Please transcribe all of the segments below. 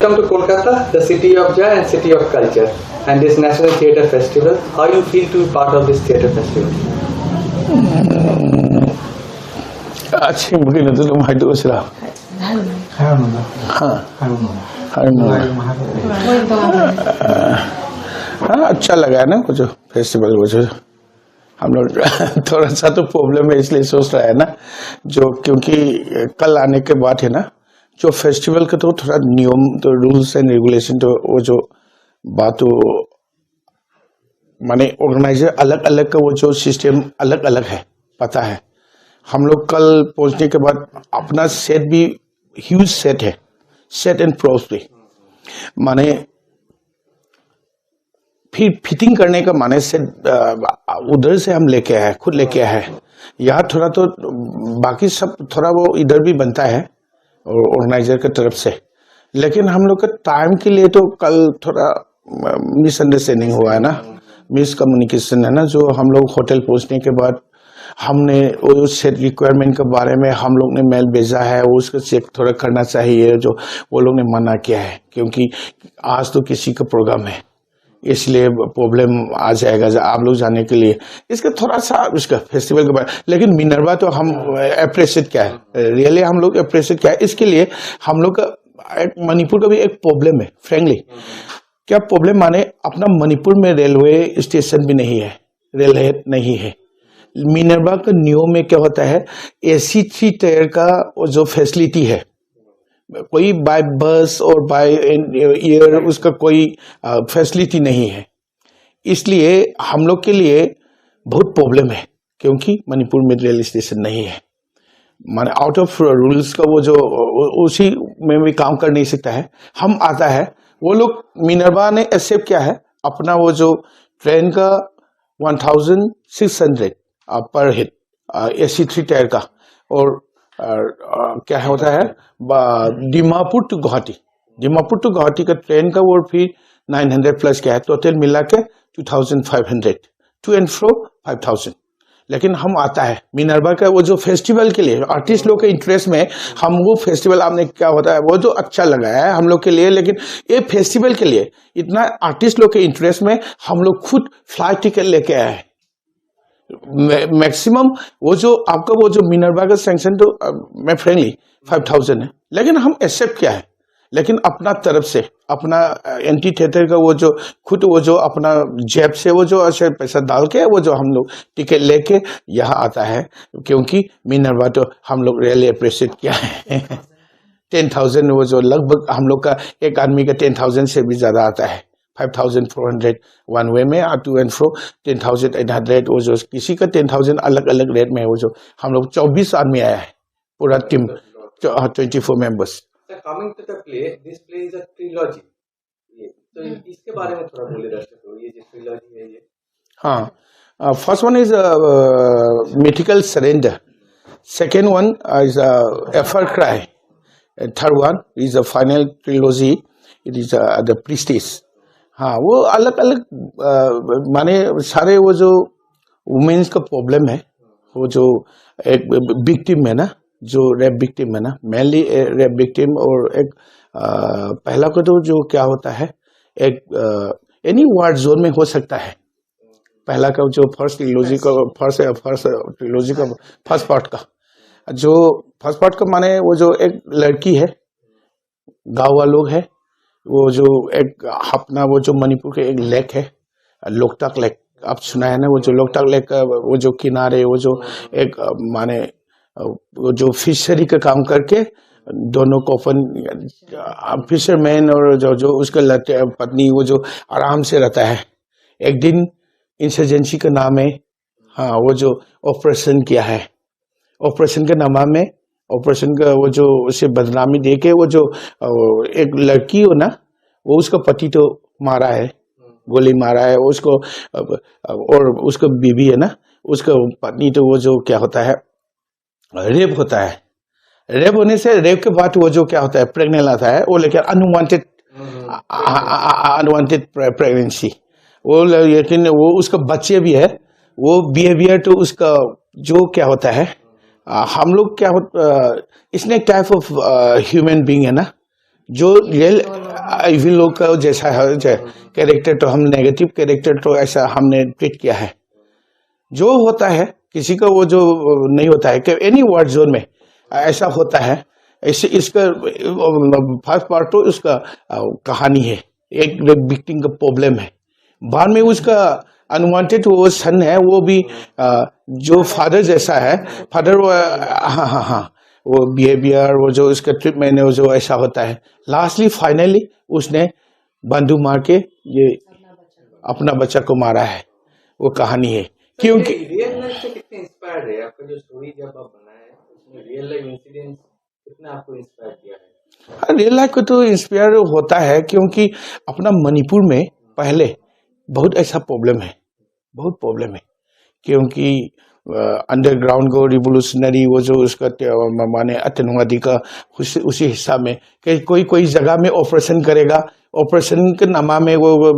Come to Kolkata, the city of joy and city of culture, and this National Theatre Festival. How you feel to be part of this theatre festival? अच्छी मुझे नहीं तो might को सिला हाँ अच्छा लगा है ना कुछ फेस्टिवल कुछ हम लोग थोड़ा सा तो प्रॉब्लम है इसलिए सोच रहा है ना जो क्योंकि कल आने के बाद है ना जो फेस्टिवल का तो थोड़ा नियम तो रूल्स एंड रेगुलेशन तो वो जो बात तो माने ऑर्गेनाइजर अलग अलग का वो जो सिस्टम अलग अलग है पता है हम लोग कल पहुंचने के बाद अपना सेट भी ह्यूज सेट है सेट एंड प्रॉप्स भी माने फिर फिटिंग करने का माने से उधर से हम लेके आए खुद लेके आए यहाँ थोड़ा तो बाकी सब थोड़ा वो इधर भी बनता है ऑर्गेनाइजर की तरफ से लेकिन हम लोग का टाइम के लिए तो कल थोड़ा मिसअंडरस्टैंडिंग हुआ है ना मिसकम्युनिकेशन है ना जो हम लोग होटल पहुंचने के बाद हमने वो सेट रिक्वायरमेंट के बारे में हम लोग ने मेल भेजा है वो उसको चेक थोड़ा करना चाहिए जो वो लोग ने मना किया है क्योंकि आज तो किसी का प्रोग्राम है इसलिए प्रॉब्लम आ जाएगा आप लोग जाने के लिए इसका थोड़ा सा इसका फेस्टिवल के बारे लेकिन मिनर्वा तो हम अप्रिशिएट क्या है रियली हम लोग अप्रिशिएट क्या है इसके लिए हम लोग का मणिपुर का भी एक प्रॉब्लम है फ्रेंकली क्या प्रॉब्लम माने अपना मणिपुर में रेलवे स्टेशन भी नहीं है रेल हेड नहीं है मिनर्वा का नियम में क्या होता है AC 3 टायर का जो फैसिलिटी है कोई बाय बस और बाय एयर उसका कोई फैसिलिटी नहीं है इसलिए हम लोग के लिए बहुत प्रॉब्लम है क्योंकि मणिपुर में रेल स्टेशन नहीं है माने आउट ऑफ रूल्स का वो जो उसी में भी काम कर नहीं सकता है हम आता है वो लोग मिनर्वा ने एक्सेप्ट किया है अपना वो जो ट्रेन का 1600 पर हेड AC 3 टायर का और क्या होता है दीमापुर टू गुवाहाटी का ट्रेन का वो फिर 900 प्लस क्या है टोटल मिला के 2500 टू एंड फ्रो 5000 लेकिन हम आता है मिनर्वा का वो जो फेस्टिवल के लिए आर्टिस्ट लोग के इंटरेस्ट में हम वो फेस्टिवल आपने क्या होता है वो जो अच्छा लगा है हम लोग के लिए लेकिन ये फेस्टिवल के लिए इतना आर्टिस्ट लोग के इंटरेस्ट में हम लोग खुद फ्लाइट टिकट लेके आए हैं मैक्सिमम वो जो आपका वो जो मिनर्वा का सैंक्शन तो मैं फ्रेंकली 5000 है लेकिन हम एक्सेप्ट किया है लेकिन अपना तरफ से अपना एंटी थिएटर का वो जो खुद वो जो अपना जेब से वो जो अच्छा पैसा डाल के वो जो हम लोग टिकट लेके यहाँ आता है क्योंकि मिनर्वा तो हम लोग रियली अप्रिशिएट किया है 10,000 वो जो लगभग हम लोग का एक आदमी का 10,000 से भी ज्यादा आता है 5,400 वन वे में और टू एंड फ्रो 10,800 वो जो किसी का 10,000 अलग अलग रेट में वो जो हम लोग 24 आदमी आया है पूरा team 24 members coming to the play this play is a trilogy ये तो इसके बारे में थोड़ा बोले दर्शकों ये जो ट्रिलॉजी है ये हाँ first one is mythical surrender second one is a far cry third one is a final trilogy it is the priestess हाँ वो अलग अलग माने सारे वो जो वुमेन्स का प्रॉब्लम है वो जो एक विक्टिम है ना जो रेप विक्टिम है ना मेनली रेप विक्टिम और एक पहला को तो जो क्या होता है एक एनी वार जोन में हो सकता है पहला का जो फर्स्ट ट्रिलॉजी का फर्स्ट पार्ट का जो फर्स्ट पार्ट का माने वो जो एक लड़की है गाँव वाले लोग है वो जो एक अपना वो जो मणिपुर के एक लेक है लोकटाक लेक आप सुना है ना वो जो लोकटाक लेक का वो जो किनारे वो जो एक माने वो जो फिशरी का काम करके दोनों कॉफन फिशरमैन और जो उसका पत्नी वो जो आराम से रहता है एक दिन इंसर्जेंसी का नाम है हाँ वो जो ऑपरेशन किया है ऑपरेशन के नाम में ऑपरेशन का वो जो उसे बदनामी देके वो जो एक लड़की हो ना वो उसका पति तो मारा है गोली मारा है उसको और उसका बीवी है ना उसका पत्नी तो वो जो क्या होता है रेप होता है रेप होने से रेप के बाद वो जो क्या होता है प्रेग्नेंट आता है वो लेकिन अनवांटेड प्रेगनेंसी वो लेकिन वो उसका बच्चे भी है वो बिहेवियर तो उसका जो क्या होता है हम लोग क्या होता इसने एक टाइप ऑफ ह्यूमन बीइंग है ना जो रियल इविल लोग का जैसा है कैरेक्टर, तो हम नेगेटिव कैरेक्टर तो ऐसा हमने ट्रीट किया है। जो होता है किसी का वो जो नहीं होता है कि एनी वार जोन में ऐसा होता है। ऐसे इसका फर्स्ट पार्ट तो उसका कहानी है, एक विक्टिम का प्रॉब्लम है। बाद में उसका अनवांटेड वो सन है, वो भी जो फादर जैसा है, फादर वो हाँ वो बिहेवियर, वो जो उसका ट्रीटमेंट है, वो जो ऐसा होता है। लास्टली फाइनली उसने बंदूक मार के ये अपना बच्चा को मारा है, वो कहानी है। क्योंकि रियल लाइफ से कितने इंस्पायर्ड है आपका जो स्टोरी जब आप बनाए उसमें रियल लाइफ इंसिडेंट कितना आपको इंस्पायर किया है? रियल लाइफ को तो इंस्पायर होता है, क्योंकि अपना मणिपुर में पहले बहुत ऐसा प्रॉब्लम है, बहुत प्रॉब्लम है। क्योंकि अंडरग्राउंड को रिवोल्यूशनरी वो जो उसका माने आतंकवादी का उसी हिस्सा में कि कोई जगह में ऑपरेशन करेगा, ऑपरेशन के नामा में वो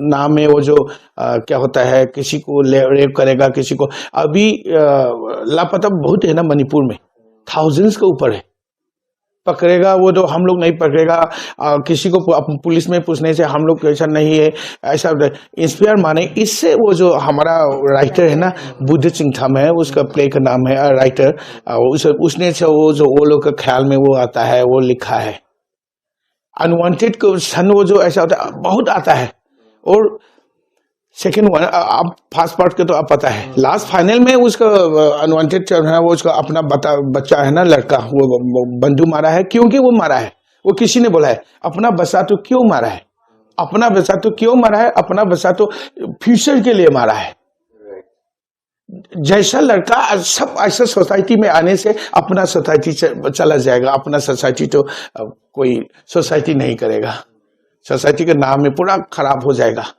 नाम में वो जो क्या होता है, किसी को रेप करेगा, किसी को अभी लापता बहुत है ना मणिपुर में, थाउजेंड्स के ऊपर है। पकड़ेगा वो तो हम लोग नहीं पकड़ेगा, किसी को पुलिस में पूछने से हम लोग ऐसा नहीं है, ऐसा इंस्पायर माने इससे। वो जो हमारा राइटर है ना बुद्ध चिंगथम है, उसका प्ले का नाम है राइटर, उसने से वो लोग का ख्याल में वो आता है, वो लिखा है अनवांटेड को सन, वो जो ऐसा होता है बहुत आता है। और सेकेंड वन आप फर्स्ट पार्ट के तो आप पता है, लास्ट फाइनल में उसका अनवांटेड है, वो उसका अपना बच्चा है ना लड़का, वो बंदूक मारा है। क्योंकि वो मारा है, वो किसी ने बोला है अपना बच्चा तो क्यों मारा है, अपना बच्चा तो क्यों मारा है, अपना बच्चा तो फ्यूचर के लिए मारा है। जैसा लड़का सब ऐसा सोसाइटी में आने से अपना सोसाइटी चला जाएगा, अपना सोसाइटी तो कोई सोसाइटी नहीं करेगा, सोसाइटी के नाम में पूरा खराब हो जाएगा।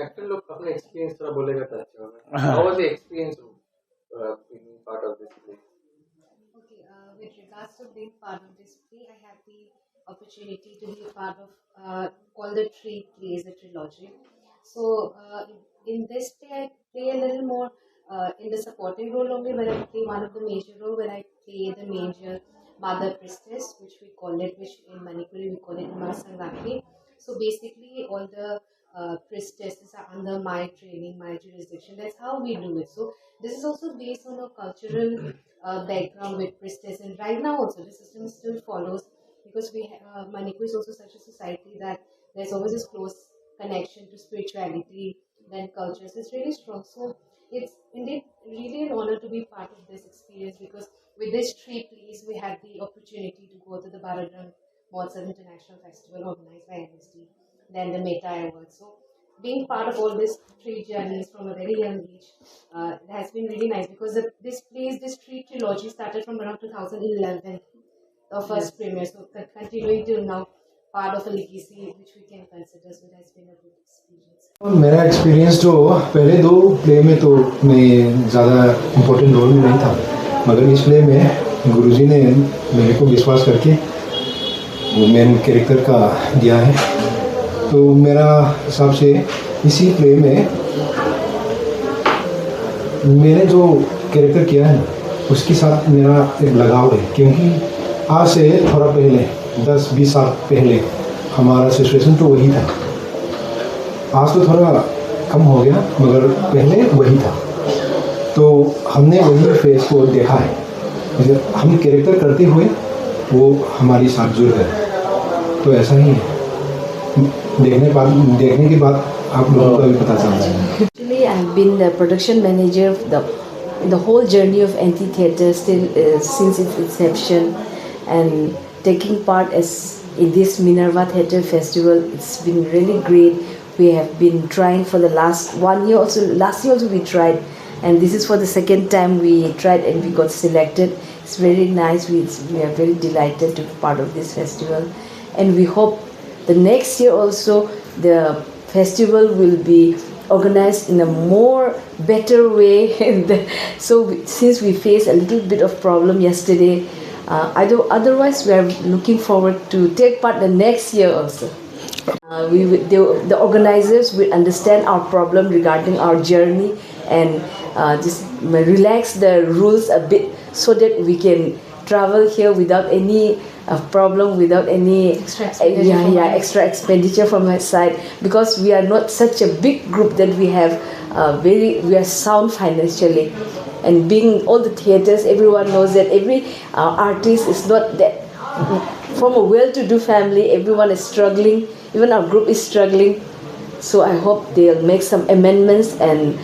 एक्टर लोग अपने एक्सपीरियंस थोड़ा बोलेगा तो अच्छा होगा। How was the experience being part of this play? Okay, with regards to being part of this play, I had the opportunity to be a part of all the three plays, the trilogy. So, in this play, I play a little more in the supporting role only, when I play one of the major role, when I play the major mother priestess, which we call it, which in Manipuri we call it Masangaki. So basically, all the priestesses are under my training, my jurisdiction. That's how we do it. So this is also based on a cultural background with priestess, and right now also the system still follows, because we Manipur is also such a society that there's always this close connection to spirituality, then culture. So it's really strong. So it's indeed really an honor to be part of this experience, because with this three plays we had the opportunity to go to the Bharadram Mahotsav International Festival organized by MSD, then the Meta Awards. So being part of all these three journeys from a very young age, it has been really nice, because this three trilogy started from around 2011, the first premiere. So continuing till now, part of a legacy which we can consider. So it has been a good experience. मेरा experience तो पहले दो play में तो मैं ज़्यादा important role में नहीं था, मगर इस प्ले में गुरुजी ने मेरे को विश्वास करके वो मेन कैरेक्टर का दिया है। तो मेरा हिसाब से इसी प्ले में मैंने जो कैरेक्टर किया है उसके साथ मेरा एक लगाव है, क्योंकि आज से थोड़ा पहले 10-20 साल पहले हमारा सिचुएशन तो वही था। आज तो थोड़ा कम हो गया, मगर पहले वही था। तो हमने वही फेस को देखा है, हम कैरेक्टर करते हुए वो हमारी साथ जुड़ गए। तो ऐसा ही है, देखने के बाद आप लोगों का भी पता चलता है। Actually, I have been the production manager of the whole journey of Anti-Theatre since its inception, and taking part in this Minerva Theatre Festival. It's been really great. We have been trying for the last 1 year also. Last year also we tried, and this is for the second time we tried and we got selected. It's very nice. We are very delighted to be part of this festival, and we hope the next year also the festival will be organized in a more better way. So since we faced a little bit of problem yesterday, otherwise we are looking forward to take part the next year also. The organizers will understand our problem regarding our journey, and just relax the rules a bit, so that we can travel here without any problem without any Extra expenditure from my extra expenditure from my side, because we are not such a big group that we have we are sound financially. And being all the theaters, everyone knows that every artist is not that from a well-to-do family. Everyone is struggling. Even our group is struggling. So I hope they'll make some amendments and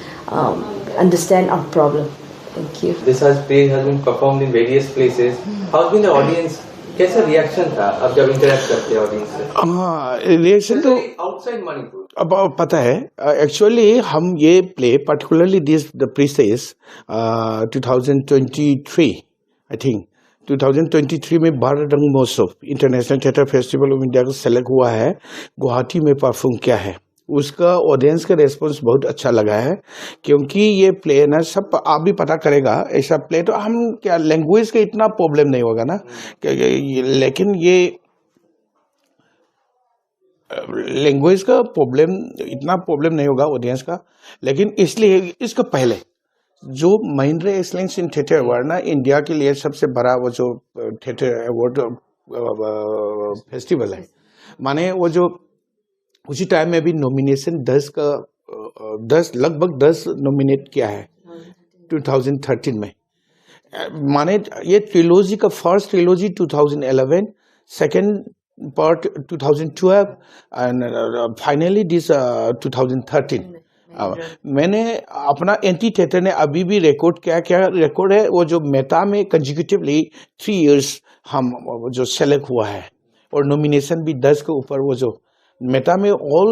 understand our problem. Thank you. This play has been performed in various places. How's been the audience? कैसा reaction था अब जब interact करते हैं audience से? हाँ, reaction तो outside Manipur अब पता है। एक्चुअली हम ये play particularly this the priestess 2023 I think 2023 में Bharat Rang Mahotsav international theatre festival of India का सेलेक्ट हुआ है, गुवाहाटी में परफॉर्म किया है। उसका ऑडियंस का रेस्पॉन्स बहुत अच्छा लगा है, क्योंकि ये प्ले ना सब आप भी पता करेगा ऐसा प्ले तो हम क्या लैंग्वेज का इतना प्रॉब्लम नहीं होगा ना, लेकिन ये लैंग्वेज का प्रॉब्लम इतना प्रॉब्लम नहीं होगा ऑडियंस का। लेकिन इसलिए इसका पहले जो Mahindra excellence in theatre award ना इंडिया के लिए सबसे बड़ा वो जो थिएटर अवार्ड फेस्टिवल है, माने वो जो उसी टाइम में भी नॉमिनेशन 10 लगभग 10 नॉमिनेट किया है 2013 में। माने ये ट्रिलोजी का first trilogy 2011, second part 2012 and finally this 2013। मैंने अपना एंटी थिएटर ने अभी भी रिकॉर्ड क्या रिकॉर्ड है, वो जो मेटा में कंजिक्यूटिवली 3 इयर्स हम जो सेलेक्ट हुआ है और नॉमिनेशन भी 10 के ऊपर। वो जो मेटा में all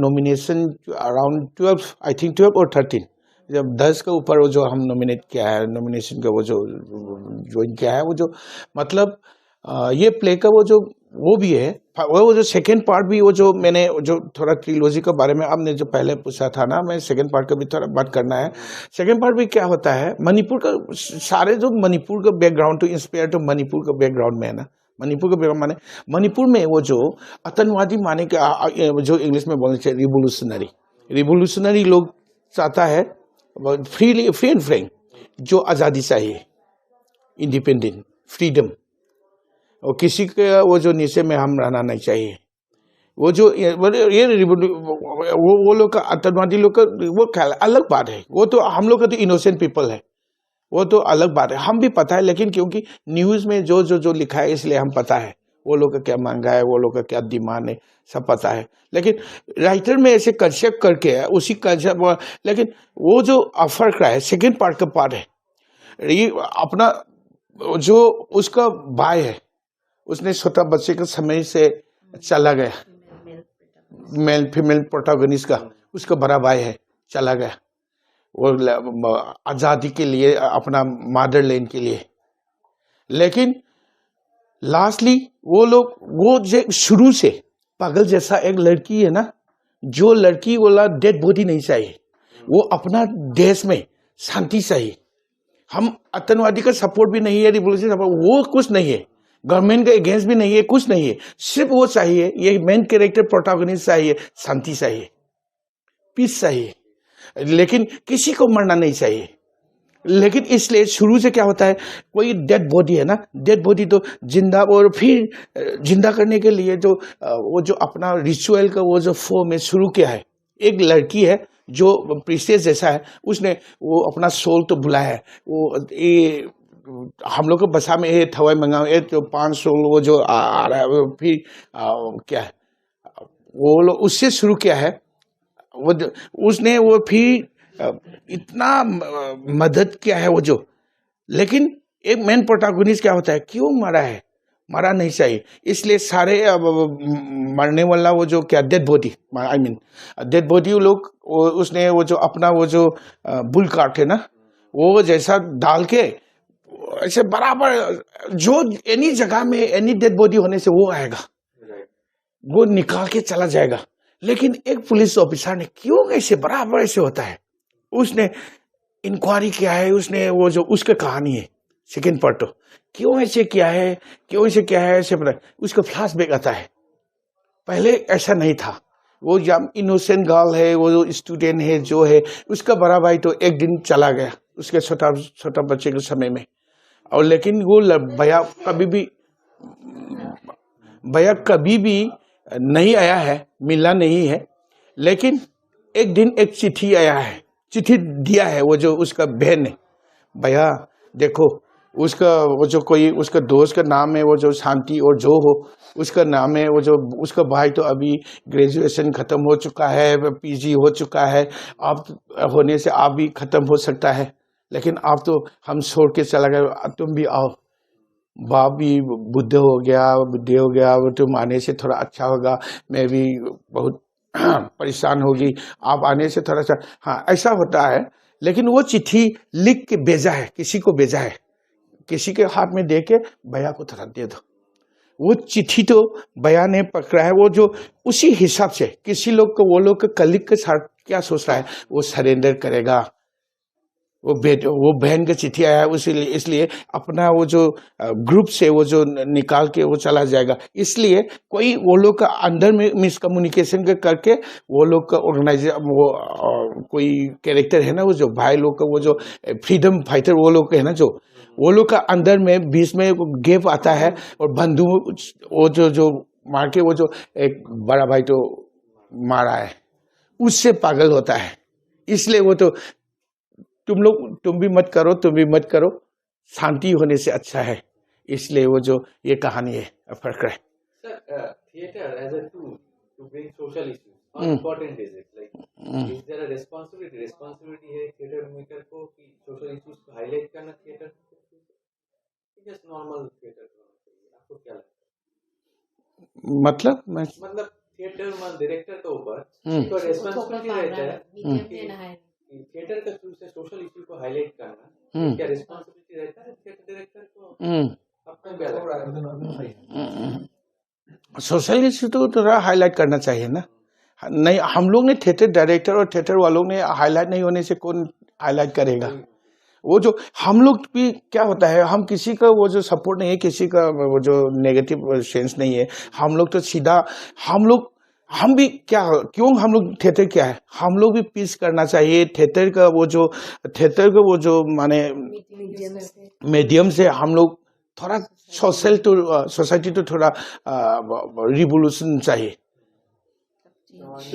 nomination around 12 I think 12 और 13, जब 10 के ऊपर वो जो हम नॉमिनेट किया है, नॉमिनेशन का वो जो ज्वाइन किया है, वो जो मतलब ये प्ले का वो भी है। वो जो सेकेंड पार्ट भी वो जो मैंने जो थोड़ा ट्रिलोजी के बारे में आपने जो पहले पूछा था ना, मैं सेकेंड पार्ट का भी थोड़ा बात करना है। सेकेंड पार्ट भी क्या होता है, मणिपुर का सारे जो मणिपुर का बैकग्राउंड तो इंस्पायर तो मणिपुर का बैकग्राउंड में है ना। मणिपुर का बैकग्राउंड माने मणिपुर में वो जो आतंकवादी माने के जो इंग्लिश में बोलने चाहिए रिवोल्यूशनरी लोग चाहता है फ्री एंड फ्रैंक, जो आज़ादी चाहिए, इंडिपेंडेंट, फ्रीडम, और किसी के वो जो नीचे में हम रहना नहीं चाहिए। वो जो ये वो लोग का आतंकवादी लोग का वो अलग बात है। वो तो हम लोग का तो इनोसेंट पीपल है, वो तो अलग बात है, हम भी पता है। लेकिन क्योंकि न्यूज़ में जो लिखा है इसलिए हम पता है वो लोग का क्या मांगा है, वो लोग का क्या डिमांड है, सब पता है। लेकिन राइटर में ऐसे कंसेप्ट करके है उसी कंसेप्ट, लेकिन वो जो फर्क रहा है सेकेंड पार्ट का पार्ट है, ये अपना जो उसका भाई है, उसने छोटा बच्चे के समय से चला गया, मेल फीमेल प्रोटैगनिस्ट का उसका बड़ा भाई है, चला गया वो आज़ादी के लिए, अपना मदरलैंड के लिए। लेकिन लास्टली वो लोग वो शुरू से पागल जैसा एक लड़की है ना, जो लड़की वाला डेड बॉडी नहीं चाहिए, वो अपना देश में शांति चाहिए। हम आतंकवादी का सपोर्ट भी नहीं है, रिवॉल्यूशन सपोर्ट वो कुछ नहीं है, गवर्नमेंट का अगेंस्ट भी नहीं है, कुछ नहीं है। सिर्फ वो चाहिए, ये मेन कैरेक्टर प्रोटैगनिस्ट चाहिए, शांति चाहिए, पीस चाहिए, लेकिन किसी को मरना नहीं चाहिए। लेकिन इसलिए शुरू से क्या होता है, कोई डेड बॉडी है ना, डेड बॉडी तो जिंदा, और फिर जिंदा करने के लिए जो वो जो अपना रिचुअल का वो जो फॉर्म में शुरू किया है। एक लड़की है जो प्रीस्टेस जैसा है, उसने वो अपना सोल तो बुलाया है। वो ये हम लोग को बसा में ये थवाई मंगा जो 5 सोल वो जो आ रहा है, फिर क्या है वो लोग उससे शुरू किया है। वो उसने वो फिर इतना मदद किया है वो जो, लेकिन एक मेन प्रोटैगनिस्ट क्या होता है, क्यों मरा है, मरा नहीं चाहिए। इसलिए सारे मरने वाला वो जो क्या dead body, I mean dead body लोग उसने वो जो अपना वो जो बुल काट है ना, वो जैसा डाल के ऐसे बराबर जो एनी जगह में एनी डेड बॉडी होने से वो आएगा, वो निकाल के चला जाएगा। लेकिन एक पुलिस ऑफिसर ने क्यों ऐसे बराबर ऐसे होता है, उसने इंक्वायरी किया है, उसने वो जो उसका कहानी है सेकेंड पार्ट, तो क्यों ऐसे किया है, क्यों ऐसे किया है, ऐसे पता उसका फ्लैशबैक आता है। पहले ऐसा नहीं था, वो जब इनोसेंट गर्ल है, वो जो स्टूडेंट है जो है, उसका बड़ा भाई तो एक दिन चला गया उसके छोटा बच्चे के समय में, और लेकिन वो भैया कभी भी भैया कभी भी नहीं आया है, मिला नहीं है, लेकिन एक दिन एक चिट्ठी आया है, चिट्ठी दिया है वो जो उसका बहन ने। भैया देखो उसका वो जो कोई उसका दोस्त का नाम है वो जो शांति और जो हो उसका नाम है, वो जो उसका भाई तो अभी ग्रेजुएशन खत्म हो चुका है, पीजी हो चुका है, आप होने से आप भी खत्म हो सकता है, लेकिन आप तो हम छोड़ के चला गया, तुम भी आओ। बाप भी बुढ़े हो गया, वो तुम आने से थोड़ा अच्छा होगा, मैं भी बहुत परेशान होगी, आप आने से थोड़ा सा, हाँ ऐसा होता है। लेकिन वो चिट्ठी लिख के भेजा है, किसी को भेजा है, किसी के हाथ में दे के भैया को थोड़ा दे दो। वो चिट्ठी तो भैया ने पकड़ा है, वो जो उसी हिसाब से किसी लोग को, वो लोग के कलीग के साथ क्या सोच रहा है, वो सरेंडर करेगा। वो बहन का चिट्ठी आया है, इसलिए अपना वो जो ग्रुप से वो जो निकाल के वो चला जाएगा। इसलिए कोई वो लोग का अंदर में मिसकम्युनिकेशन करके वो लोग का ऑर्गेनाइजेशन, वो कोई कैरेक्टर है ना, वो जो भाई लोग का वो जो फ्रीडम फाइटर वो लोग है ना, जो वो लोग का अंदर में बीच में गैप आता है, और बंधु वो जो मार के वो जो एक बड़ा भाई तो मारा है, उससे पागल होता है। इसलिए वो तो तुम भी मत करो, शांति होने से अच्छा है। इसलिए वो जो ये कहानी है फर्क है। Sir, theater as a tool to bring social issues, how important is it? Like, is there a responsibility है theater maker को कि social issues को highlight करना theater को, just normal theater को? आपको क्या लगता है? मतलब थिएटर में डायरेक्टर के ऊपर तो रेस्पॉन्सिबिलिटी रहता है थिएटर के थ्रू से सोशल इश्यू को हाईलाइट करना, क्या रिस्पांसिबिलिटी रहता है थिएटर डायरेक्टर को? आपको क्या लगता है? सोशल इश्यू तो थोड़ा हाईलाइट करना चाहिए ना। नहीं, हम लोग ने थिएटर डायरेक्टर और थिएटर वालों ने हाईलाइट नहीं होने से कौन हाईलाइट करेगा? वो जो हम लोग भी क्या होता है, हम किसी का वो जो सपोर्ट नहीं है, किसी का वो जो नेगेटिव सेंस नहीं है, हम लोग तो सीधा हम भी क्या, क्यों हम लोग थिएटर क्या है, हम लोग भी पीस करना चाहिए। थिएटर का वो जो माने मीडियम से हम लोग थोड़ा सोसाइटी तो थोड़ा रिवोल्यूशन चाहिए,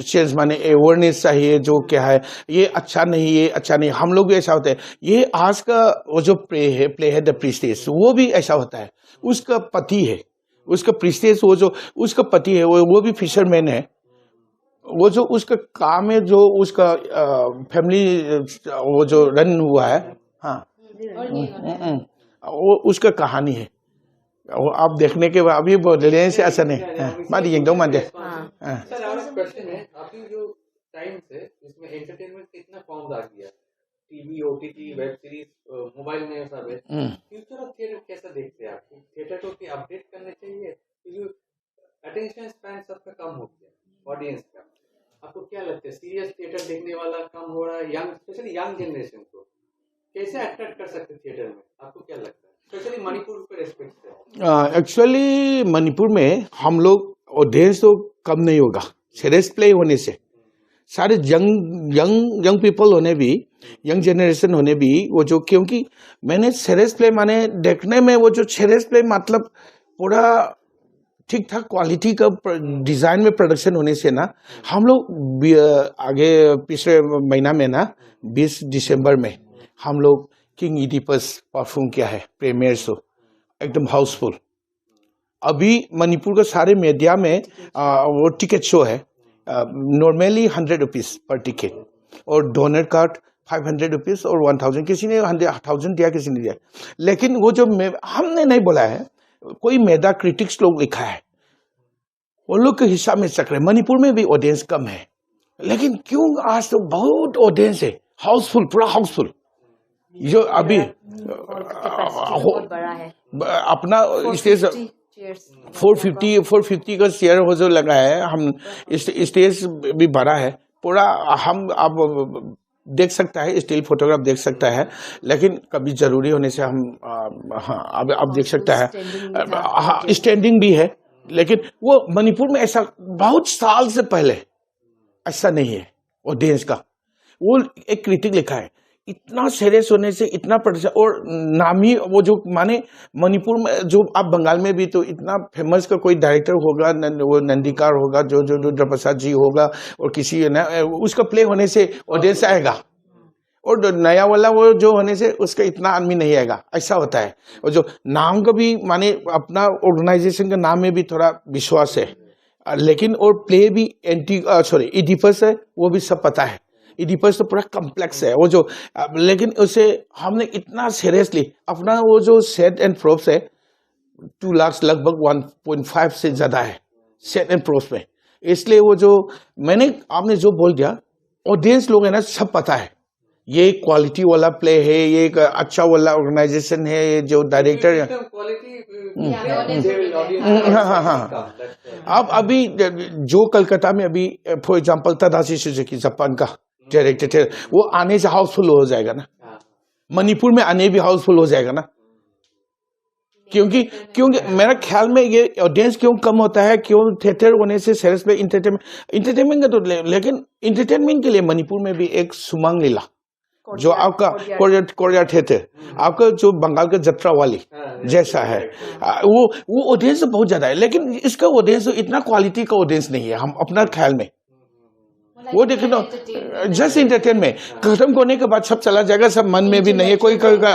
चेंज माने अवेयरनेस चाहिए, जो क्या है ये अच्छा नहीं। हम लोग भी ऐसा होता है। ये आज का वो जो प्ले है द प्रीस्टेस, वो भी ऐसा होता है। उसका पति है, उसका प्रीस्टेस, वो जो उसका पति है वो भी फिशरमैन है। वो जो उसका काम है, जो उसका फैमिली वो जो रन हुआ है, हाँ वो उसका कहानी है। वो आप देखने के बाद अभी बोलने से ऐसा नहीं मार ये दो मान दे। सर और क्वेश्चन है, अभी जो टाइम से इसमें एंटरटेनमेंट कितना फॉर्म्स आ गया, TV, OTT, web series, mobile में सब है। फ्यूचर ऑफ थिएटर कैसा देखते हैं आप? थिएटर को क्या अपडेट करने चाहिए, क्योंकि अटेंशन स्पैन सबका कम हो गया ऑडियंस का। आपको क्या लगता है, सीरियस थिएटर देखने वाला कम हो रहा है, यंग स्पेशली यंग जनरेशन को कैसे अट्रैक्ट कर सकते थिएटर में? आपको क्या लगता है, स्पेशली मणिपुर पे रेस्पेक्ट से? एक्चुअली मणिपुर में हम लोग ऑडियंस तो कम नहीं होगा, सीरियस प्ले होने से सारे यंग पीपल होने भी, यंग जनरेशन होने भी वो जो, क्योंकि मैंने सीरियस प्ले माने देखने में वो जो सीरियस प्ले मतलब पूरा ठीक ठाक क्वालिटी का डिजाइन में प्रोडक्शन होने से ना, हम लोग आगे पिछले महीना में ना 20 दिसंबर में हम लोग किंग इडिपस परफॉर्म किया है, प्रीमियर शो एकदम हाउसफुल। अभी मणिपुर का सारे मीडिया में वो टिकट शो है, नॉर्मली 100 रुपीज पर टिकट, और डोनर कार्ड 500 रुपीज और 1000, किसी ने 1000 दिया, किसी ने दिया। लेकिन वो जो हमने नहीं बोला है, कोई मेधा क्रिटिक्स लोग लिखा है, वो लोग के हिसाब में चक्र है। मणिपुर में भी ऑडियंस कम है, लेकिन क्यों आज तो बहुत ऑडियंस है, हाउसफुल, पूरा हाउसफुल। जो अभी अपना स्टेज 450 का शेयर हो जो लगा है, हम स्टेज भी भरा है पूरा। हम आप देख सकता है, स्टिल फोटोग्राफ देख सकता है, लेकिन कभी जरूरी होने से हम अब देख सकता है, स्टैंडिंग भी है। लेकिन वो मणिपुर में ऐसा बहुत साल से पहले ऐसा नहीं है ऑडियंस का। वो एक क्रिटिक लिखा है इतना सीरियस होने से इतना प्रोडक्शन और नामी वो जो माने मणिपुर में जो आप बंगाल में भी तो इतना फेमस का कोई डायरेक्टर होगा वो नंदीकार होगा जो जो रुद्र प्रसाद जी होगा और किसी उसका प्ले होने से ऑडियंस आएगा और नया वाला वो जो होने से उसका इतना आदमी नहीं आएगा, ऐसा होता है। और जो नाम का भी माने अपना ऑर्गेनाइजेशन का नाम में भी थोड़ा विश्वास है, लेकिन और प्ले भी इडिपस है, वो भी सब पता है। इडिपस तो पूरा कम्प्लेक्स है वो जो, लेकिन उसे हमने इतना सीरियसली अपना वो जो सेट एंड प्रोप्स है 2 लाख लगभग 1.5 से ज्यादा है सेट एंड प्रोप्स में, इसलिए वो जो मैंने आपने जो बोल दिया ऑडियंस लोग है ना सब पता है ये क्वालिटी वाला प्ले है, ये एक अच्छा वाला ऑर्गेनाइजेशन है, ये जो डायरेक्टर अब अभी जो कलकत्ता में अभी फॉर एग्जांपल तदाशी सुजुकी जापान का डायरेक्टर थे, वो आने से हाउसफुल हो जाएगा ना, मणिपुर में आने भी हाउसफुल हो जाएगा ना, क्योंकि मेरा ख्याल में ये ऑडियंस क्यों कम होता है, क्यों थिएटर होने से सीरियस पे इंटरटेनमेंट का तो, लेकिन इंटरटेनमेंट के लिए मणिपुर में भी एक सुमंग लीला जो आपका कोरिया थिएटर आपका जो बंगाल का जत्रा वाली जैसा है, वो ऑडियंस बहुत ज्यादा है, लेकिन इसका ऑडियंस इतना क्वालिटी का ऑडियंस नहीं है हम अपना ख्याल में। वो देखे ना जस्ट इंटरटेनमेंट खत्म होने के बाद सब चला जाएगा, सब मन में भी नहीं है कोई करेगा।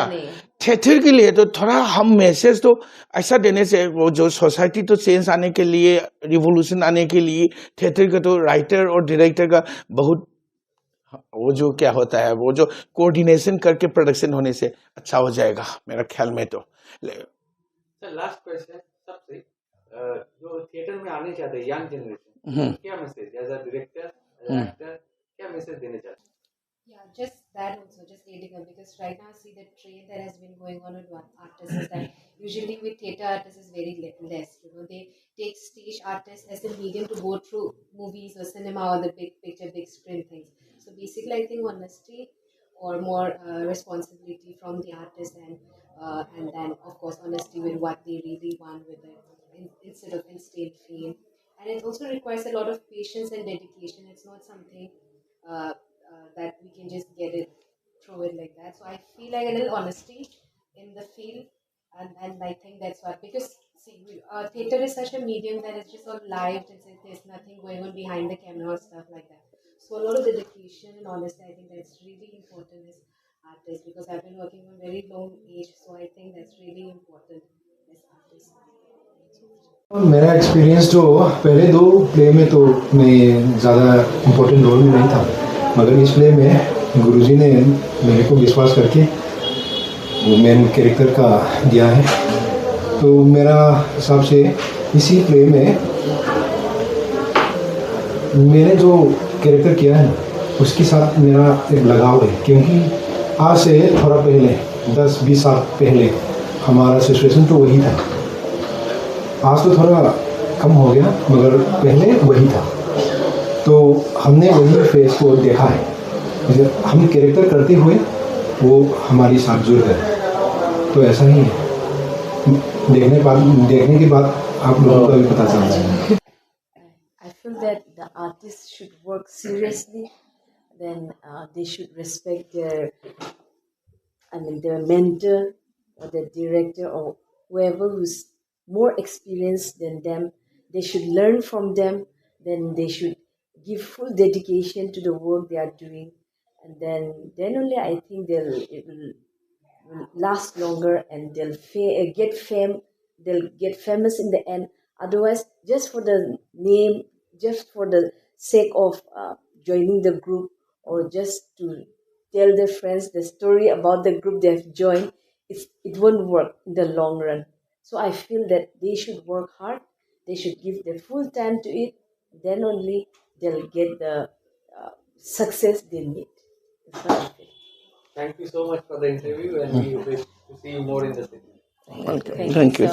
थिएटर के लिए तो थोड़ा हम मैसेज तो ऐसा देने से वो जो सोसाइटी तो चेंज आने के लिए, रिवोल्यूशन आने के लिए थिएटर का तो राइटर और डायरेक्टर का बहुत वो जो क्या होता है वो जो कोऑर्डिनेशन करके प्रोडक्शन होने से अच्छा हो जाएगा मेरा ख्याल में। तो लास्ट क्वेश्चन सबसे जो थिएटर में आने चाहते हैं यंग जनरेशन, क्या message as a director actor क्या मैसेज देने चाहते हैं? Yeah, just that also, just adding up, because right now I see the trend that has been going on with artists is that usually with theatre artists is very less. You know, they take stage artists as a medium to go through movies or cinema or the big picture, big screen things. So basically, I think honesty or more responsibility from the artist and then of course honesty with what they really want with it instead of instant fame. And it also requires a lot of patience and dedication. It's not something that we can just get it through it like that. So I feel like a little honesty in the field, and I think that's what, because see, theatre is such a medium that it's just all live, there's nothing going on behind the camera or stuff like that. So a lot of dedication and honesty, I think that's really important as artists, because I've been working from very long age, so I think that's really important as artists. मेरा experience तो पहले 2 play में तो मैं ज़्यादा important role में नहीं था, मगर इस प्ले में गुरुजी ने मेरे को विश्वास करके वो मेन कैरेक्टर का दिया है। तो मेरा हिसाब से इसी प्ले में मैंने जो कैरेक्टर किया है उसके साथ मेरा एक लगाव है, क्योंकि आज से थोड़ा पहले 10-20 साल पहले हमारा सिचुएशन तो वही था। आज तो थोड़ा कम हो गया, मगर पहले वही था। तो हमने वही फेस को देखा है, हम कैरेक्टर करते हुए वो हमारी साथ जुड़ गए। तो ऐसा ही है, देखने के बाद आप लोगों का भी पता चल जाएगा। I feel that the artists should work seriously, then they should respect their mentor or the director or whoever who's more experienced than them. They should learn from them, then they should give full dedication to the work they are doing, and then only I think it will last longer, and they'll get fame, they'll get famous in the end. Otherwise, just for the name, just for the sake of joining the group, or just to tell their friends the story about the group they have joined, it won't work in the long run. So I feel that they should work hard, they should give their full time to it, then only they'll get the success they need. That's what I feel. Thank you so much for the interview, and we wish to see you more in the city. Thank you.